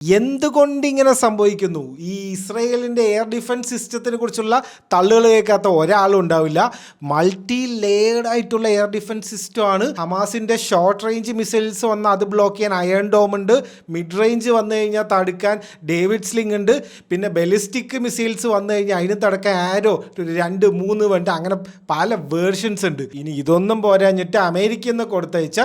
എന്തുകൊണ്ട് ഇങ്ങനെ സംഭവിക്കുന്നു? ഈ ഇസ്രയേലിൻ്റെ എയർ ഡിഫൻസ് സിസ്റ്റത്തിനെ കുറിച്ചുള്ള തള്ളുകൾ കേൾക്കാത്ത ഒരാളും ഉണ്ടാവില്ല. മൾട്ടി ലെയർഡ് ആയിട്ടുള്ള എയർ ഡിഫൻസ് സിസ്റ്റമാണ്. ഹമാസിൻ്റെ ഷോർട്ട് റേഞ്ച് മിസൈൽസ് വന്ന് അത് ബ്ലോക്ക് ചെയ്യാൻ അയൺ ഡോം ഉണ്ട്. മിഡ് റേഞ്ച് വന്നു കഴിഞ്ഞാൽ തടുക്കാൻ ഡേവിഡ് സ്ലിംഗ് ഉണ്ട്. പിന്നെ ബലിസ്റ്റിക് മിസൈൽസ് വന്നു കഴിഞ്ഞാൽ അതിന് തടുക്കാൻ ആരോ 2, 3 വേണ്ട, അങ്ങനെ പല വേർഷൻസ് ഉണ്ട്. ഇനി ഇതൊന്നും പോരാഞ്ഞിട്ട് അമേരിക്കയിൽ നിന്ന് കൊടുത്തയച്ച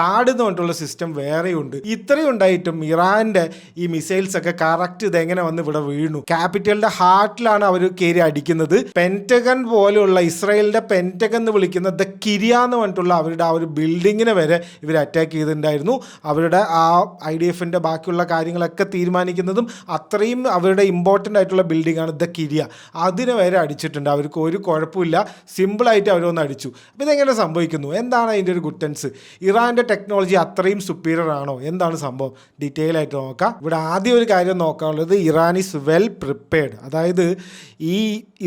താഡ് എന്ന് പറഞ്ഞിട്ടുള്ള സിസ്റ്റം വേറെയുണ്ട്. ഇത്രയും ഉണ്ടായിട്ടും ഇറാൻ്റെ ഈ മിസൈൽസ് ഒക്കെ കറക്റ്റ് ഇതെങ്ങനെ വന്ന് ഇവിടെ വീണു. ക്യാപിറ്റലിന്റെ ഹാർട്ടിലാണ് അവർ കയറി അടിക്കുന്നത്. പെന്റഗൺ പോലെയുള്ള ഇസ്രായേലിന്റെ പെന്റഗൺ എന്ന് വിളിക്കുന്ന ദ കിരിയ എന്ന് പറഞ്ഞിട്ടുള്ള അവരുടെ ആ ഒരു ബിൽഡിങ്ങിനെ വരെ ഇവർ അറ്റാക്ക് ചെയ്തിട്ടുണ്ടായിരുന്നു. അവരുടെ ആ IDFന്റെ ബാക്കിയുള്ള കാര്യങ്ങളൊക്കെ തീരുമാനിക്കുന്നതും അത്രയും അവരുടെ ഇമ്പോർട്ടൻ്റ് ആയിട്ടുള്ള ബിൽഡിംഗ് ആണ് ദ കിരിയ. അതിനെ വരെ അടിച്ചിട്ടുണ്ട്. അവർക്ക് ഒരു കുഴപ്പമില്ല, സിമ്പിളായിട്ട് അവരൊന്ന് അടിച്ചു. അപ്പോൾ ഇതെങ്ങനെ സംഭവിക്കുന്നു? എന്താണ് അതിൻ്റെ ഒരു ഗുട്ടൻസ്? ഇറാൻ്റെ ടെക്നോളജി അത്രയും സുപ്പീരിയർ ആണോ? എന്താണ് സംഭവം? ഡീറ്റെയിൽ ആയിട്ട് നോക്കാം. ഇവിടെ ആദ്യം ഒരു കാര്യം നോക്കാനുള്ളത്, ഇറാൻ ഈസ് വെൽ പ്രിപ്പയർഡ്. അതായത് ഈ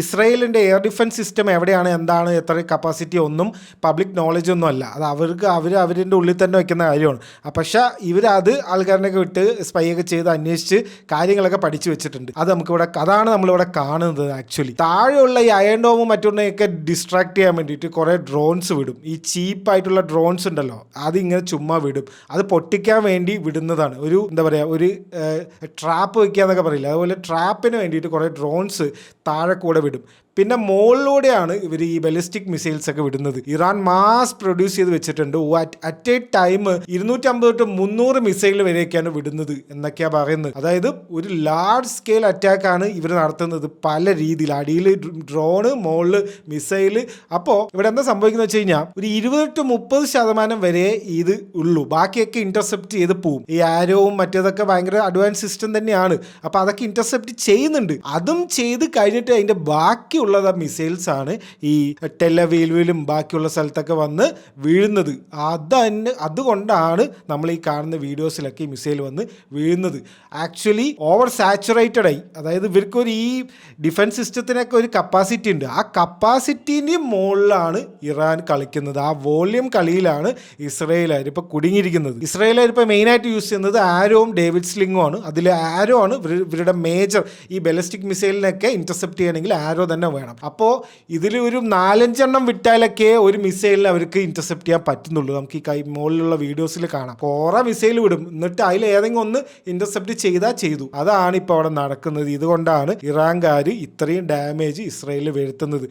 ഇസ്രയേലിൻ്റെ എയർ ഡിഫൻസ് സിസ്റ്റം എവിടെയാണ്, എന്താണ്, എത്ര കപ്പാസിറ്റി ഒന്നും പബ്ലിക് നോളജ് ഒന്നും അല്ല. അത് അവരുടെ ഉള്ളിൽ തന്നെ വയ്ക്കുന്ന കാര്യമാണ്. പക്ഷേ ഇവരത് ആൾക്കാരനൊക്കെ വിട്ട് സ്പൈ ഒക്കെ ചെയ്ത് അന്വേഷിച്ച് കാര്യങ്ങളൊക്കെ പഠിച്ചു വെച്ചിട്ടുണ്ട്. അതാണ് നമ്മളിവിടെ കാണുന്നത്. ആക്ച്വലി താഴെയുള്ള ഈ അയൺ ഡോമും മറ്റൊന്നൊക്കെ ഡിസ്ട്രാക്ട് ചെയ്യാൻ വേണ്ടിയിട്ട് കുറേ ഡ്രോൺസ് വിടും. ഈ ചീപ്പായിട്ടുള്ള ഡ്രോൺസ് ഉണ്ടല്ലോ, അതിങ്ങനെ ചുമ്മാ വിടും. അത് പൊട്ടിക്കാൻ വേണ്ടി വിടുന്നതാണ്. എന്താ പറയുക, ഒരു ട്രാപ്പ് വയ്ക്കുക എന്നൊക്കെ പറയില്ല, അതുപോലെ ട്രാപ്പിന് വേണ്ടിയിട്ട് കുറേ ഡ്രോൺസ് താഴെ കൂടെ വിടും. പിന്നെ മുകളിലൂടെയാണ് ഇവർ ഈ ബലിസ്റ്റിക് മിസൈൽസ് ഒക്കെ വിടുന്നത്. ഇറാൻ മാസ് പ്രൊഡ്യൂസ് ചെയ്ത് വെച്ചിട്ടുണ്ട്. At a time 250 to 300 missile വരെയൊക്കെയാണ് വിടുന്നത് എന്നൊക്കെയാണ് പറയുന്നത്. അതായത് ഒരു ലാർജ് സ്കെയിൽ അറ്റാക്കാണ് ഇവർ നടത്തുന്നത് പല രീതിയിൽ. അടിയിൽ ഡ്രോണ്, മുകളിൽ മിസൈല്. അപ്പോൾ ഇവിടെ എന്താ സംഭവിക്കുന്നത് വെച്ച് കഴിഞ്ഞാൽ ഒരു 20 to 30% വരെ ഇത് ഉള്ളൂ. ബാക്കിയൊക്കെ ഇന്റർസെപ്റ്റ് ചെയ്ത് പോവും. ഈ ആരോവും മറ്റേതൊക്കെ ഭയങ്കര അഡ്വാൻസ് സിസ്റ്റം തന്നെയാണ്. അപ്പോൾ അതൊക്കെ ഇന്റർസെപ്റ്റ് ചെയ്യുന്നുണ്ട്. അതും ചെയ്ത് കഴിഞ്ഞിട്ട് അതിൻ്റെ ബാക്കിയുള്ള മിസൈൽസ് ആണ് ഈ ടെലവീൽവിലും ബാക്കിയുള്ള സ്ഥലത്തൊക്കെ വന്ന് വീഴുന്നത്. അതുകൊണ്ടാണ് നമ്മൾ ഈ കാണുന്ന വീഡിയോസിലൊക്കെ ഈ മിസൈൽ വന്ന് വീഴുന്നത്. ആക്ച്വലി ഓവർ സാച്ചുറേറ്റഡ് ആയി. അതായത് ഇവർക്കൊരു ഈ ഡിഫൻസ് സിസ്റ്റത്തിനൊക്കെ ഒരു കപ്പാസിറ്റി ഉണ്ട്. ആ കപ്പാസിറ്റീൻ്റെ മുകളിലാണ് ഇറാൻ കളിക്കുന്നത്. ആ വോള്യൂം കളിയിലാണ് ഇസ്രയേലുകാർ ഇപ്പോൾ കുടുങ്ങിയിരിക്കുന്നത്. ഇസ്രയേലുകാർ ഇപ്പോൾ മെയിനായിട്ട് യൂസ് ചെയ്യുന്നത് ആരോവും ഡേവിഡ് സ്ലിംഗും ആണ്. അതിൽ ആരോ ആണ് ഇവരുടെ മേജർ. ഈ ബലിസ്റ്റിക് മിസൈലിനൊക്കെ ഇന്റർസെപ്റ്റ് ചെയ്യണമെങ്കിൽ ആരോ തന്നെ വേണം. അപ്പോൾ ഇതിൽ ഒരു 4-5 എണ്ണം വിട്ടാലൊക്കെ ഒരു മിസൈലിന് അവർക്ക് ഇന്റർസെപ്റ്റ് ചെയ്യാൻ പറ്റുന്നുള്ളൂ. നമുക്ക് ഈ മുകളിലുള്ള വീഡിയോസിൽ കാണാം. കുറേ മിസൈൽ വിടും, എന്നിട്ട് അതിൽ ഏതെങ്കിലും ഒന്ന് ഇന്റർസെപ്റ്റ് ചെയ്തു. അതാണ് ഇപ്പോൾ അവിടെ നടക്കുന്നത്. ഇതുകൊണ്ടാണ് ഇറാൻകാർ ഇത്രയും ഡാമേജ് ഇസ്രയേലിൽ വരുത്തുന്നത്.